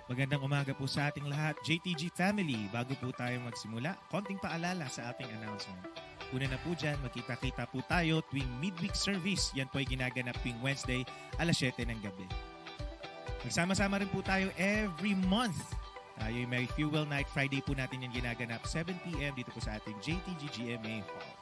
Magandang umaga po sa ating lahat, JTG family. Bago po tayo magsimula, konting paalala sa ating announcement. Una na po dyan, magkita-kita po tayo tuwing midweek service. Yan po ay ginaganap tuwing Wednesday, alas 7 ng gabi. Magsama-sama rin po tayo every month. Tayo may Fuel Night Friday po natin yan ginaganap, 7 p.m. dito po sa ating JTG GMA Hall.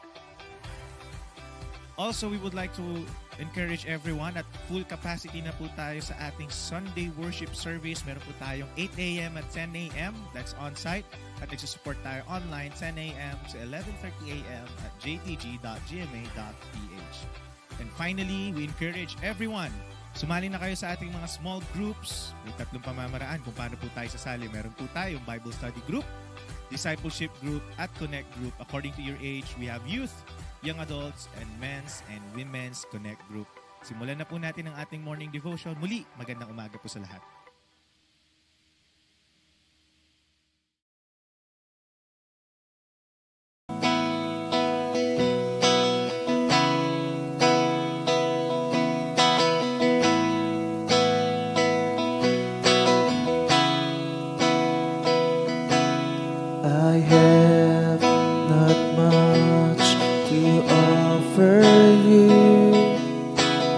Also, we would like to encourage everyone at full capacity na po tayo sa ating Sunday worship service. Meron po tayong 8 a.m. at 10 a.m. That's on-site. At nagsusupport tayo online 10 a.m. to 11:30 a.m. at jtg.gma.ph. And finally, we encourage everyone, sumali na kayo sa ating mga small groups. May 3 pamamaraan kung paano po tayo sasali. Meron po tayong Bible Study Group, Discipleship Group, at Connect Group. According to your age, we have youth, young adults, and men's and women's Connect Group. Simulan na po natin ang ating morning devotion. Muli, magandang umaga po sa lahat. I have not much to offer you,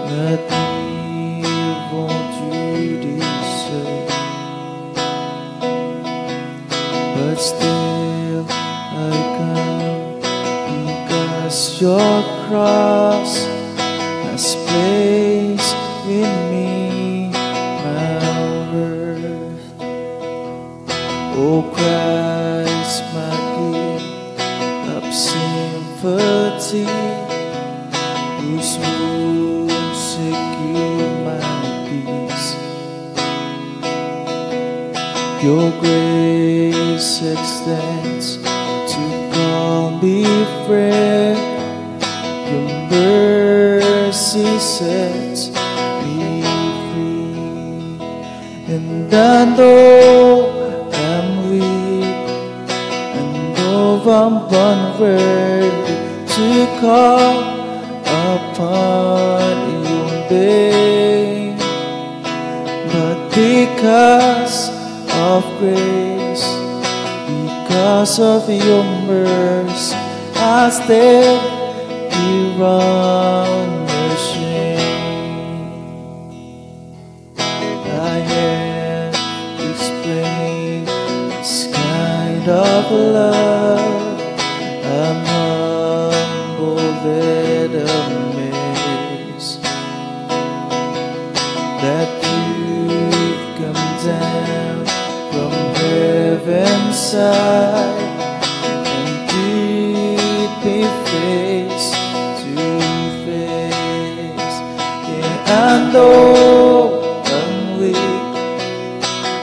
not what you deserve, but still I come because your cross has placed in me my worth. Oh Christ, my gift of sympathy, whose wounds secure my peace. Your grace extends to call me friend. Your mercy sets me free, and I know I'm weak, and though I'm unworthy to call upon your name, but because of grace, because of your mercy, I stand here unashamed. I have explained this kind of love. I'm humbled and amazed that you've come down from heaven's side and greet me face to face. Yeah, I know I'm weak,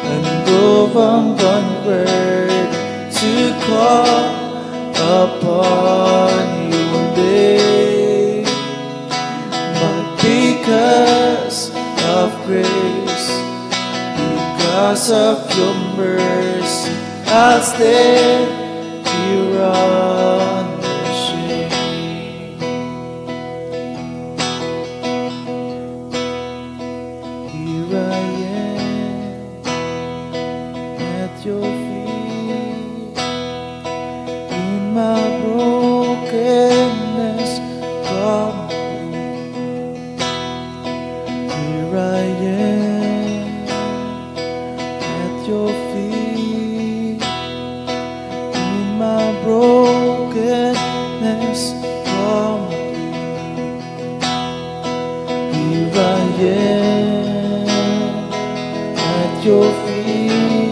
and though I'm unworthy to call upon your name, but because of grace, because of your mercy, I'll stand here unashamed. Here I am at your feet, in my brokenness complete. Here I am at your feet, in my brokenness complete. Here I am at your feet,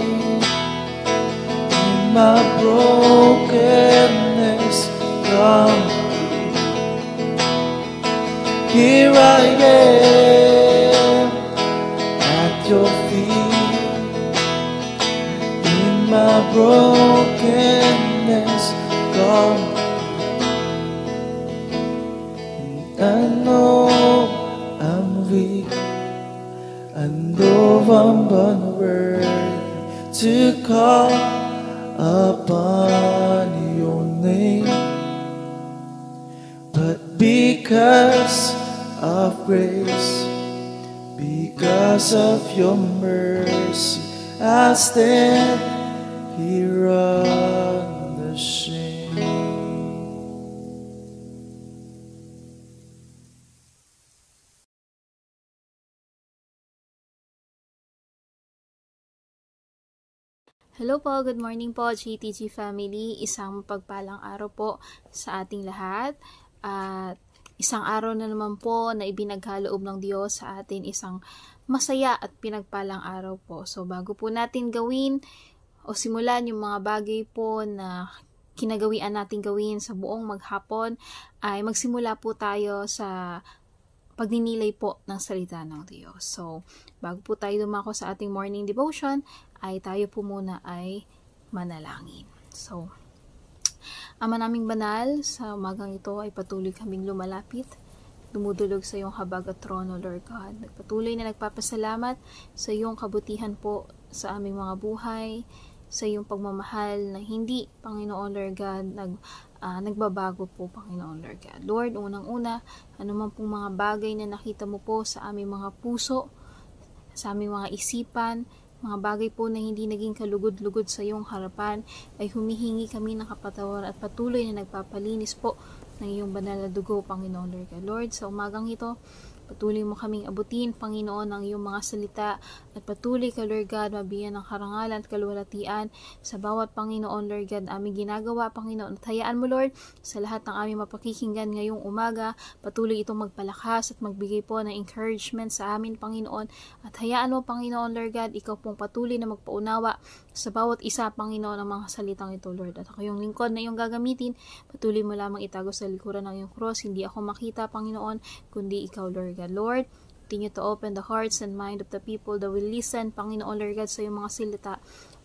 in my brokenness complete. Here I am at your feet, in my brokenness complete. And I know I'm weak, I know I'm unworthy to call upon your name, but because of grace, because of your mercy, I stand here unashamed. Hello po, good morning po JTG family. Isang pagpalang araw po sa ating lahat. At isang araw na naman po na ibinagkaloob ng Diyos sa atin, isang masaya at pinagpalang araw po. So bago po natin gawin o simulan yung mga bagay po na kinagawian natin gawin sa buong maghapon, ay magsimula po tayo sa pagninilay po ng salita ng Diyos. So bago po tayo dumako sa ating morning devotion, ay tayo po muna ay manalangin. So, Ama naming banal, sa umagang ito ay patuloy kaming lumalapit, dumudulog sa iyong habag at trono, Lord God. Patuloy na nagpapasalamat sa iyong kabutihan po sa aming mga buhay, sa iyong pagmamahal na hindi, Panginoon Lord God, nagbabago po, Panginoon Lord God. Lord, unang-una, anuman pong mga bagay na nakita mo po sa aming mga puso, sa aming mga isipan, mga bagay po na hindi naging kalugod-lugod sa iyong harapan, ay humihingi kami ng kapatawaran at patuloy na nagpapalinis po ng iyong banal na dugo, Panginoon Lord God. Lord, sa umagang ito, patuloy mo kaming abutin, Panginoon, ang iyong mga salita at patuloy ka, Lord God, mabigyan ng karangalan at kaluwalhatian sa bawat, Panginoon, Lord God, aming ginagawa, Panginoon. At hayaan mo, Lord, sa lahat ng aming mapakikinggan ngayong umaga, patuloy itong magpalakas at magbigay po ng encouragement sa amin, Panginoon. At hayaan mo, Panginoon, Lord God, ikaw pong patuloy na magpaunawa sa bawat isa, Panginoon, ng mga salitang ito, Lord. At ako yung lingkod na iyong gagamitin, patuloy mo lamang itago sa likuran ng iyong cross. Hindi ako makita, Panginoon, kundi ikaw, Lord God. Lord, continue to open the hearts and mind of the people that will listen, Panginoon, Lord God, sa iyong mga salita.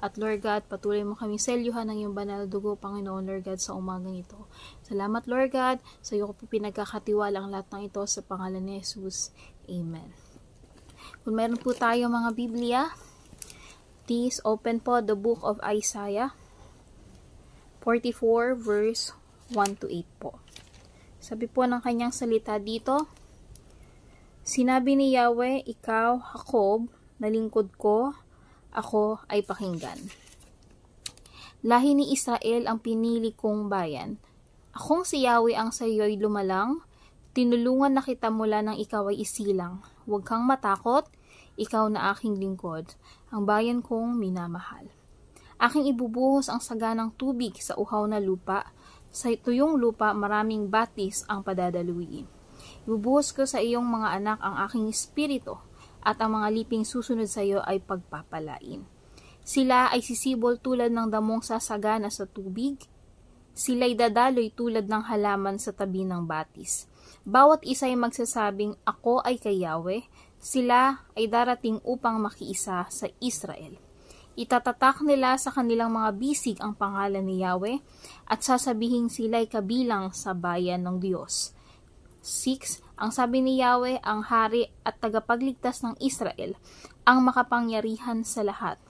At Lord God, patuloy mo kami selyuhan ng iyong banal na dugo, Panginoon, Lord God, sa umagang ito. Salamat, Lord God, sa iyo ko po pinagkakatiwala ang lahat ng ito sa pangalan ni Jesus. Amen. Kung meron po tayo mga Biblia, please open po the book of Isaiah 44 verse 1 to 8 po. Sabi po ng kanyang salita dito, sinabi ni Yahweh, ikaw, Jacob, na lingkod ko, ako ay pakinggan. Lahi ni Israel ang pinili kong bayan. Akong si Yahweh ang sa iyo'y lumalang, tinulungan na kita mula nang ikaw ay isilang. Huwag kang matakot, ikaw na aking lingkod, ang bayan kong minamahal. Aking ibubuhos ang saganang tubig sa uhaw na lupa, sa tuyong lupa maraming batis ang padadaluin. Ibubuhos ko sa iyong mga anak ang aking espiritu, at ang mga liping susunod sa iyo ay pagpapalain. Sila ay sisibol tulad ng damong sasagana sa tubig. Sila'y dadaloy tulad ng halaman sa tabi ng batis. Bawat isa ay magsasabing, ako ay kay Yahweh. Sila ay darating upang makiisa sa Israel. Itatatak nila sa kanilang mga bisig ang pangalan ni Yahweh, at sasabihin sila'y kabilang sa bayan ng Diyos. 6. Ang sabi ni Yahweh, ang hari at tagapagligtas ng Israel, ang makapangyarihan sa lahat.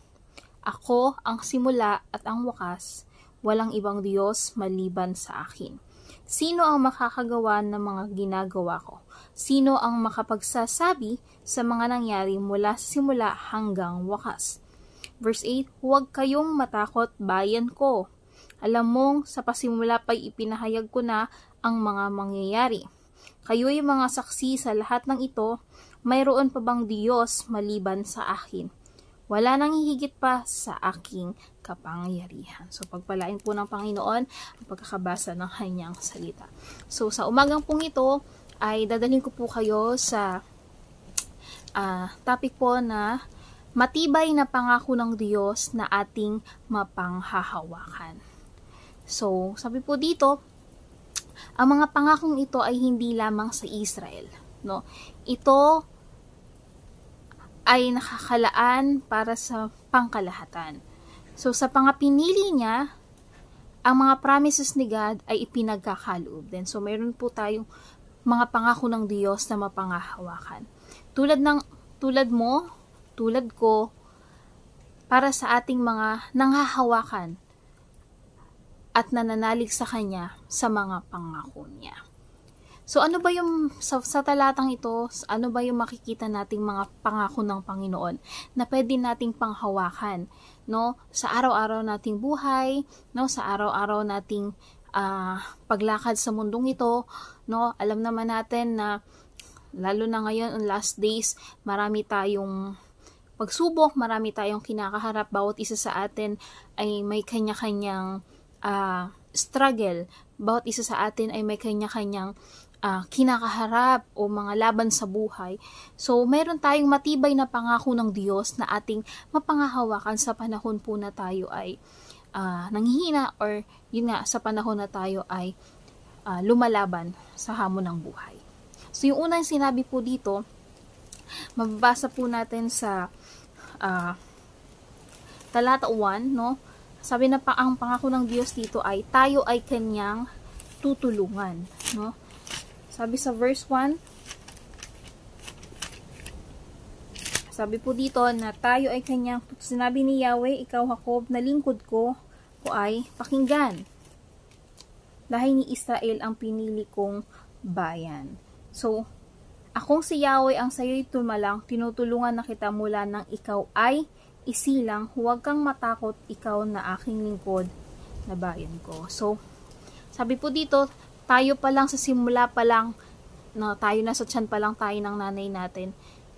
Ako ang simula at ang wakas, walang ibang Diyos maliban sa akin. Sino ang makakagawa ng mga ginagawa ko? Sino ang makapagsasabi sa mga nangyari mula sa simula hanggang wakas? Verse 8, huwag kayong matakot, bayan ko. Alam mong sa pasimula pa'y ipinahayag ko na ang mga mangyayari. Kayo'y mga saksi sa lahat ng ito, mayroon pa bang Diyos maliban sa akin? Wala nang hihigit pa sa aking kapangyarihan. So, pagpalain po ng Panginoon ang pagkakabasa ng kanyang salita. So, sa umagang pong ito, ay dadalhin ko po kayo sa topic po na matibay na pangako ng Diyos na ating mapanghahawakan. So, sabi po dito, ang mga pangakong ito ay hindi lamang sa Israel, no? Ito ay nakakalaan para sa pangkalahatan. So, sa pangapinili niya, ang mga promises ni God ay ipinagkakaloob din. So, mayroon po tayong mga pangako ng Diyos na mapanghahawakan. Tulad mo, tulad ko, para sa ating mga nanghahawakan at nananalig sa Kanya sa mga pangako niya. So ano ba yung sa talatang ito, ano ba yung makikita nating mga pangako ng Panginoon na pwede nating panghawakan, no? Sa araw-araw nating buhay, no? Sa araw-araw nating paglakad sa mundong ito, no? Alam naman natin na lalo na ngayon on last days, marami tayong pagsubok, marami tayong kinakaharap, bawat isa sa atin ay may kanya-kanyang struggle, bawat isa sa atin ay may kanya-kanyang kinakaharap o mga laban sa buhay. So, meron tayong matibay na pangako ng Diyos na ating mapangahawakan sa panahon po na tayo ay nanghihina or yun nga, sa panahon na tayo ay lumalaban sa hamon ng buhay. So, yung unang sinabi po dito, mababasa po natin sa talata 1, no? Sabi na ang pangako ng Diyos dito ay tayo ay kanyang tutulungan, no? Sabi sa verse 1, sabi po dito na tayo ay kanyang, sinabi ni Yahweh, ikaw Jacob, na lingkod ko ay pakinggan. Dahil ni Israel ang pinili kong bayan. So, akong si Yahweh ang sayo'y tumalang, tinutulungan na kita mula nang ikaw ay isilang, huwag kang matakot, ikaw na aking lingkod na bayan ko. So, sabi po dito, tayo pa lang sa simula pa lang, na tayo na sa tiyan pa lang tayo ng nanay natin,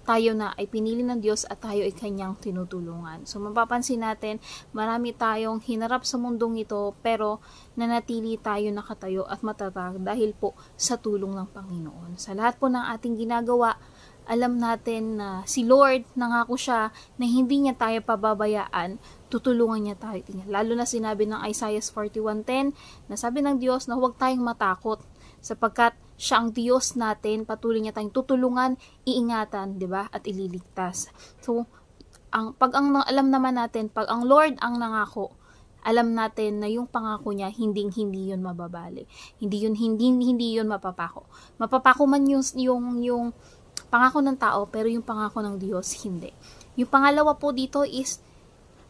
tayo na ay pinili ng Diyos at tayo ay kanyang tinutulungan. So, mapapansin natin, marami tayong hinarap sa mundong ito, pero nanatili tayo nakatayo at matatag dahil po sa tulong ng Panginoon. Sa lahat po ng ating ginagawa, alam natin na si Lord, nangako siya na hindi niya tayo pababayaan, tutulungan niya tayo. Lalo na sinabi ng Isaiah 41:10, na sabi ng Diyos na huwag tayong matakot sapagkat siya ang Diyos natin, patuloy niya tayong tutulungan, iingatan, 'di ba? At ililigtas. So, alam naman natin, pag ang Lord ang nangako, alam natin na yung pangako niya hindi yun mababali. Hindi yun mapapako. Mapapako man yung pangako ng tao, pero yung pangako ng Diyos hindi. Yung pangalawa po dito is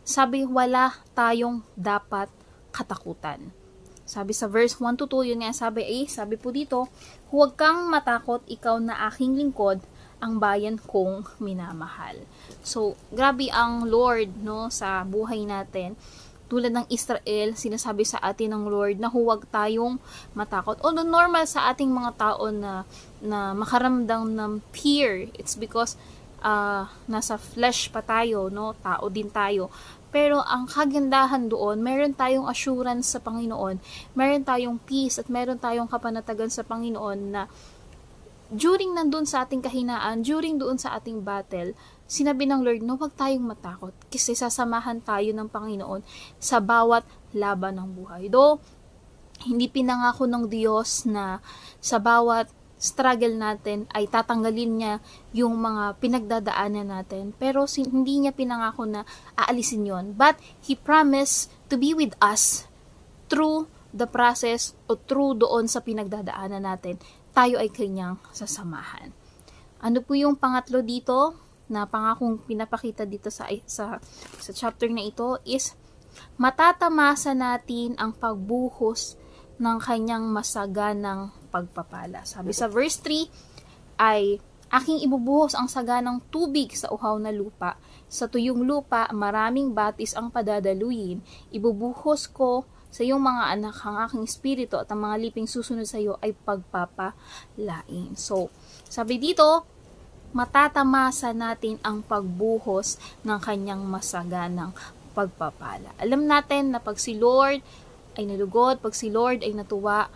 sabi, wala tayong dapat katakutan. Sabi sa verse 1-2, yun nga sabi po dito, huwag kang matakot, ikaw na aking lingkod, ang bayan kong minamahal. So, grabe ang Lord, no, sa buhay natin. Tulad ng Israel, sinasabi sa atin ng Lord na huwag tayong matakot. Although normal sa ating mga tao na makaramdam ng fear, it's because nasa flesh pa tayo, no, tao din tayo. Pero ang kagandahan doon, meron tayong assurance sa Panginoon, meron tayong peace at meron tayong kapanatagan sa Panginoon na during nandun sa ating kahinaan, during doon sa ating battle, sinabi ng Lord na huwag tayong matakot kasi sasamahan tayo ng Panginoon sa bawat laban ng buhay. Though, hindi pinangako ng Diyos na sa bawat struggle natin ay tatanggalin niya yung mga pinagdadaanan natin. Pero hindi niya pinangako na aalisin yon. But He promised to be with us through the process o through doon sa pinagdadaanan natin. Tayo ay kanyang sasamahan. Ano po yung pangatlo dito na pangakong pinapakita dito sa chapter na ito is matatamasa natin ang pagbuhos ng kanyang masaganang pagpapala. Sabi sa verse 3 ay, aking ibubuhos ang saganang tubig sa uhaw na lupa. Sa tuyong lupa, maraming batis ang padadaluyin. Ibubuhos ko sa iyong mga anak ang aking espiritu at ang mga liping susunod sa iyo ay pagpapalain. So, sabi dito, matatamasa natin ang pagbuhos ng kanyang masaganang pagpapala. Alam natin na pag si Lord ay nalugod, pag si Lord ay natuwa,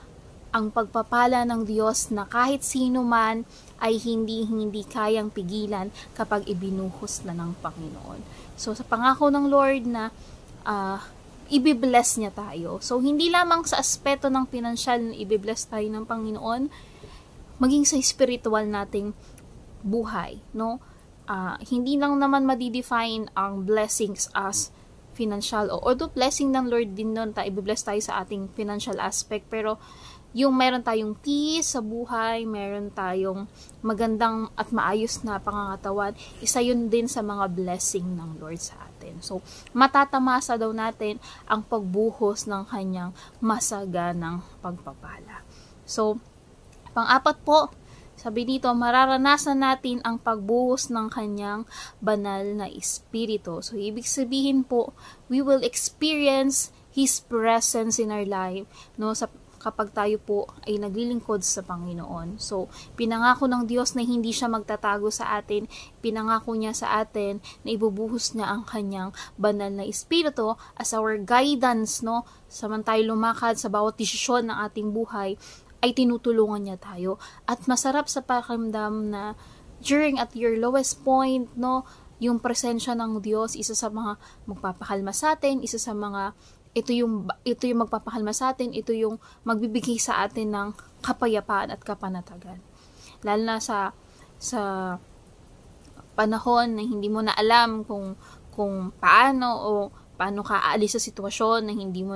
ang pagpapala ng Diyos na kahit sino man ay hindi kayang pigilan kapag ibinuhos na ng Panginoon. So, sa pangako ng Lord na ibibless niya tayo. So, hindi lamang sa aspeto ng pinansyal na ibibless tayo ng Panginoon, maging sa spiritual nating buhay, no? Hindi lang naman madidefine ang blessings as financial, although blessing ng Lord din nun, i-bless tayo sa ating financial aspect, pero yung meron tayong peace sa buhay, meron tayong magandang at maayos na pangangatawan, isa yun din sa mga blessing ng Lord sa atin. So, matatamasa daw natin ang pagbuhos ng kanyang masaganang pagpapala. So, Pang-apat po, sabi dito, mararanasan natin ang pagbuhos ng kanyang banal na espiritu. So, ibig sabihin po, we will experience His presence in our life, no, kapag tayo po ay naglilingkod sa Panginoon. So, pinangako ng Diyos na hindi siya magtatago sa atin, pinangako niya sa atin na ibubuhos niya ang kanyang banal na espiritu as our guidance, no, samantay lumakad sa bawat desisyon ng ating buhay, ay tinutulungan niya tayo. At masarap sa pakiramdam na during at your lowest point, no, yung presensya ng Diyos, isa sa mga magpapakalma sa atin, isa sa mga, ito yung magpapakalma sa atin, ito yung magbibigay sa atin ng kapayapaan at kapanatagan. Lalo na sa panahon na hindi mo na alam kung paano ka aalis sa sitwasyon na hindi mo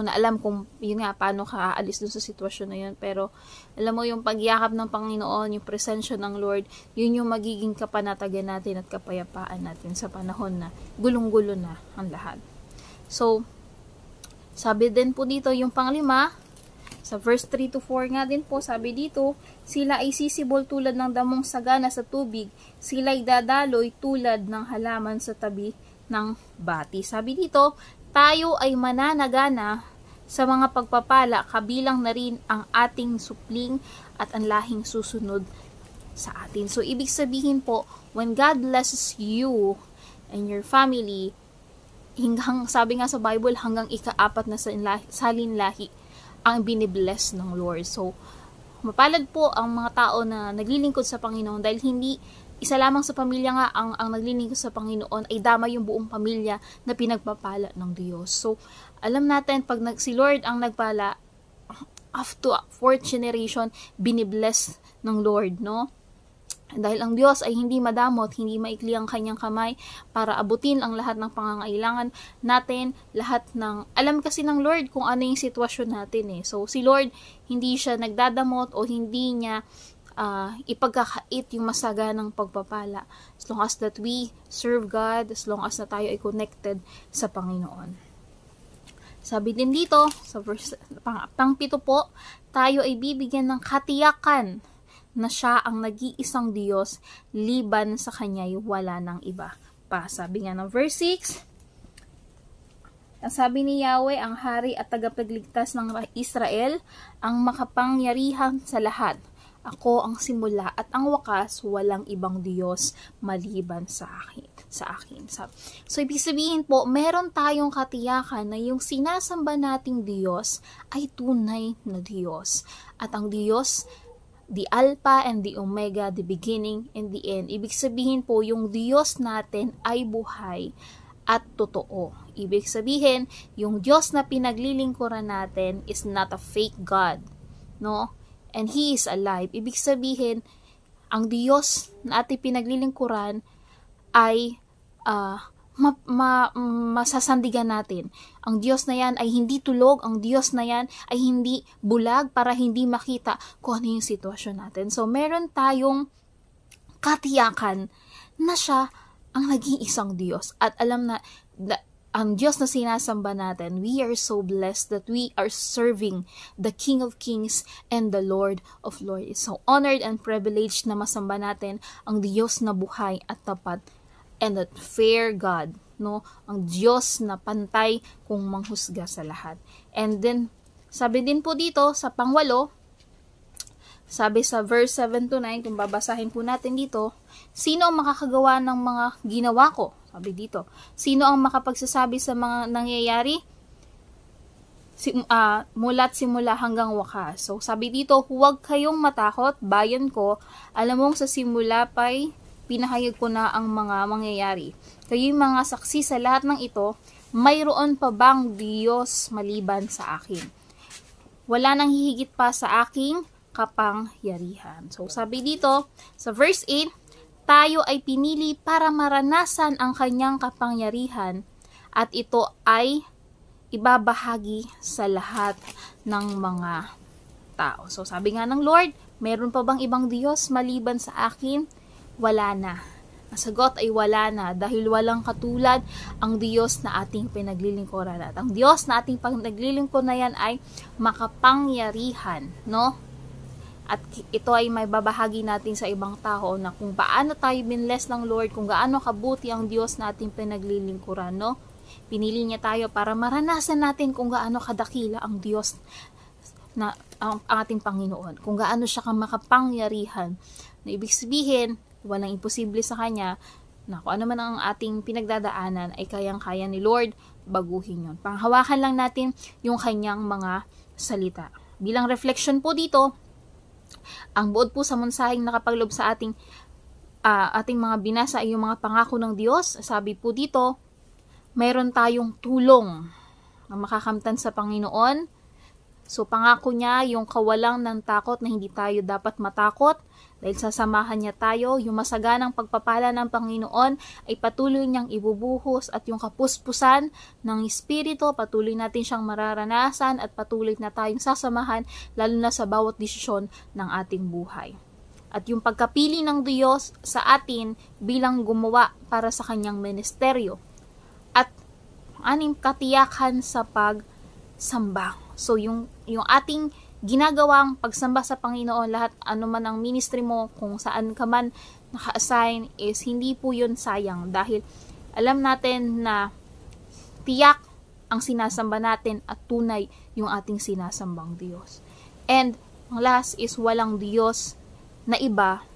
na alam kung yun nga paano ka aalis dun sa sitwasyon na yun, pero alam mo yung pagyakap ng Panginoon, yung presensya ng Lord, yun yung magiging kapanatagan natin at kapayapaan natin sa panahon na gulong-gulo na ang lahat. So, sabi din po dito yung panglima, sa verse 3 to 4 nga din po, sabi dito, sila ay sisibol tulad ng damong sagana sa tubig, sila ay dadaloy tulad ng halaman sa tabi ng bati. Sabi dito, tayo ay mananagana sa mga pagpapala, kabilang na rin ang ating supling at ang lahing susunod sa atin. So, ibig sabihin po, when God blesses you and your family, sabi nga sa Bible, hanggang ika-4 na salinlahi ang binibless ng Lord. So, mapalad po ang mga tao na naglilingkod sa Panginoon dahil hindi isa lamang sa pamilya nga ang naglilingkod sa Panginoon ay dama yung buong pamilya na pinagpapala ng Diyos. So, alam natin, pag si Lord ang nagpala, up to 4th generation, binibless ng Lord, no? Dahil ang Diyos ay hindi madamot, hindi maikli ang kanyang kamay para abutin ang lahat ng pangangailangan natin, alam kasi ng Lord kung ano yung sitwasyon natin eh. So, si Lord, hindi siya nagdadamot o hindi niya ipagkakait yung masaganang pagpapala as long as that we serve God, as long as na tayo ay connected sa Panginoon. Sabi din dito sa verse pang-7 po, tayo ay bibigyan ng katiyakan na siya ang nag-iisang Diyos, liban sa kanya'y wala ng iba pa. Sabi nga ng verse 6, ang sabi ni Yahweh, ang hari at tagapagligtas ng Israel, ang makapangyarihan sa lahat. Ako ang simula at ang wakas, walang ibang Diyos maliban sa akin. So, ibig sabihin po, meron tayong katiyakan na yung sinasamba nating Diyos ay tunay na Diyos. At ang Diyos, the Alpha and the Omega, the beginning and the end. Ibig sabihin po, yung Diyos natin ay buhay at totoo. Ibig sabihin, yung Diyos na pinaglilingkuran natin is not a fake God, no? And He is alive. Ibig sabihin, ang Diyos na ating pinaglilingkuran ay masasandigan natin. Ang Diyos na yan ay hindi tulog. Ang Diyos na yan ay hindi bulag para hindi makita kung ano yung sitwasyon natin. So, meron tayong katiyakan na siya ang nag-iisang Diyos. At alam na ang Diyos na sinasamba natin, we are so blessed that we are serving the King of Kings and the Lord of Lords. It's so honored and privileged na masamba natin ang Diyos na buhay at tapat and that fair God, no? Ang Diyos na pantay kung manghusga sa lahat. And then, sabi din po dito sa pang-8, sabi sa verse 7 to 9, kung babasahin po natin dito, sino ang makakagawa ng mga ginawa ko? Sabi dito, sino ang makapagsasabi sa mga nangyayari? Mula't simula hanggang wakas. So, sabi dito, huwag kayong matakot, bayan ko, alam mong sa simula pa'y pinahayag ko na ang mga mangyayari. Kayo'y mga saksi sa lahat ng ito, mayroon pa bang Diyos maliban sa akin? Wala nang hihigit pa sa aking kapangyarihan. So, sabi dito, sa verse 8, tayo ay pinili para maranasan ang kanyang kapangyarihan at ito ay ibabahagi sa lahat ng mga tao. So, sabi nga ng Lord, meron pa bang ibang Diyos maliban sa akin? Wala na. Ang sagot ay wala na, dahil walang katulad ang Diyos na ating pinaglilingkuran. At ang Diyos na ating pinaglilingkuran na yan ay makapangyarihan, no? At ito ay may babahagi natin sa ibang tao na kung paano tayo binless ng Lord, kung gaano kabuti ang Diyos na ating pinaglilingkuran, no? Pinili niya tayo para maranasan natin kung gaano kadakila ang Diyos na ang ating Panginoon, kung gaano siya makapangyarihan. Na ibig sabihin, walang imposible sa Kanya, na kung ano man ang ating pinagdadaanan ay kayang-kaya ni Lord baguhin yun. Panghawakan lang natin yung Kanyang mga salita. Bilang reflection po dito, ang buod po sa mensaheng nakapaglob sa ating mga binasa ay yung mga pangako ng Diyos. Sabi po dito, mayroon tayong tulong na makakamtan sa Panginoon. So, pangako niya yung kawalang ng takot na hindi tayo dapat matakot dahil sasamahan niya tayo. Yung masaganang pagpapala ng Panginoon ay patuloy niyang ibubuhos at yung kapuspusan ng Espiritu, patuloy natin siyang mararanasan at patuloy na tayong sasamahan lalo na sa bawat desisyon ng ating buhay. At yung pagkapili ng Diyos sa atin bilang gumawa para sa kanyang ministeryo at katiyakan sa pagsamba. So, yung ating ginagawang pagsamba sa Panginoon, lahat ano man ang ministry mo, kung saan ka man naka-assign, is hindi po yun sayang dahil alam natin na tiyak ang sinasamba natin at tunay yung ating sinasambang Diyos. And ang last is walang Diyos na iba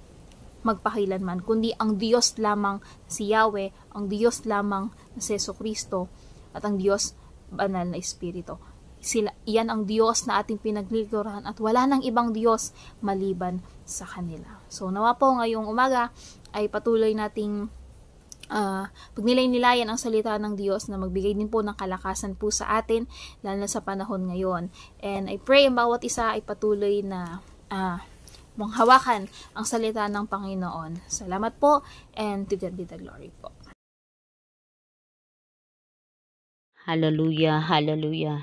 magpakilanman, kundi ang Diyos lamang si Yahweh, ang Diyos lamang na si Jesucristo at ang Diyos banal na Espiritu. Iyan ang Diyos na ating pinaglilingkuran at wala nang ibang Diyos maliban sa kanila. So, nawa po ngayong umaga ay patuloy nating pagnilay-nilayan ang salita ng Diyos na magbigay din po ng kalakasan po sa atin, lalo na sa panahon ngayon. And I pray ang bawat isa ay patuloy na manghawakan ang salita ng Panginoon. Salamat po, and to God be the glory po. Hallelujah, hallelujah.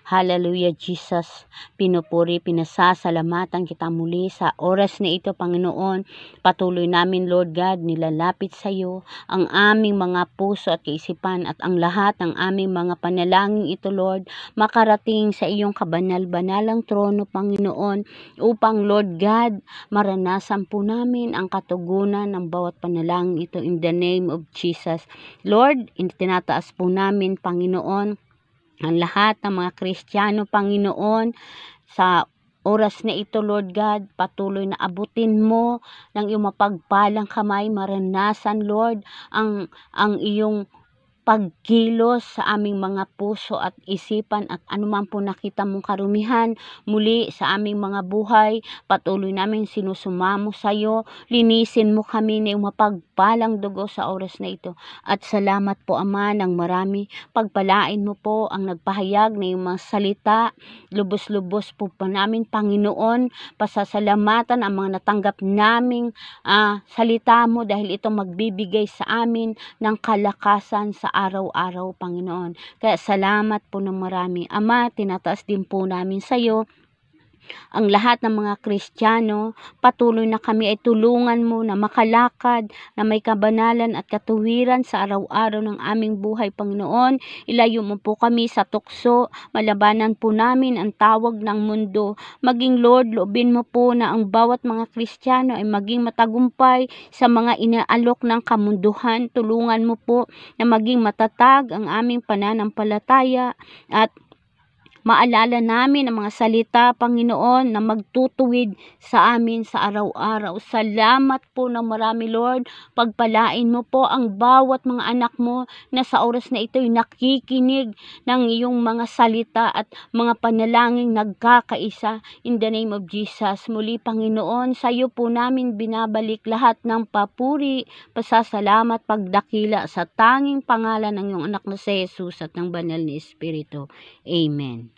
Hallelujah, Jesus. Pinupuri, pinasasalamatan kita muli sa oras na ito, Panginoon. Patuloy namin, Lord God, nilalapit sa iyo ang aming mga puso at kaisipan at ang lahat ng aming mga panalangin ito, Lord, makarating sa iyong kabanal-banalang trono, Panginoon, upang, Lord God, maranasan po namin ang katugunan ng bawat panalangin ito in the name of Jesus. Lord, tinataas po namin, Panginoon, ang lahat ng mga Kristiyano, Panginoon, sa oras na ito, Lord God, patuloy na abutin mo ng iyong mapagpalang kamay, maranasan, Lord, ang iyong pagkilos sa aming mga puso at isipan at anuman po nakita mong karumihan muli sa aming mga buhay. Patuloy namin sinusumamo sa iyo. Linisin mo kami na mapagpalang dugo sa oras na ito. At salamat po, Ama, ng marami. Pagpalain mo po ang nagpahayag na yung mga salita. Lubos-lubos po pa namin, Panginoon. Pasasalamatan ang mga natanggap naming salita mo dahil ito magbibigay sa amin ng kalakasan sa araw-araw, Panginoon. Kaya salamat po ng marami. Ama, tinataas din po namin sa iyo ang lahat ng mga Kristiyano. Patuloy na kami ay tulungan mo na makalakad na may kabanalan at katuwiran sa araw-araw ng aming buhay, Panginoon. Ilayo mo po kami sa tukso, malabanan po namin ang tawag ng mundo. Maging, Lord, loobin mo po na ang bawat mga Kristiyano ay maging matagumpay sa mga inaalok ng kamunduhan. Tulungan mo po na maging matatag ang aming pananampalataya at maalala namin ang mga salita, Panginoon, na magtutuwid sa amin sa araw-araw. Salamat po ng marami, Lord. Pagpalain mo po ang bawat mga anak mo na sa oras na ito ay nakikinig ng iyong mga salita at mga panalangin nagkakaisa. In the name of Jesus. Muli, Panginoon, sa iyo po namin binabalik lahat ng papuri, pasasalamat, pagdakila sa tanging pangalan ng iyong anak na si Jesus at ng banal na Espiritu. Amen.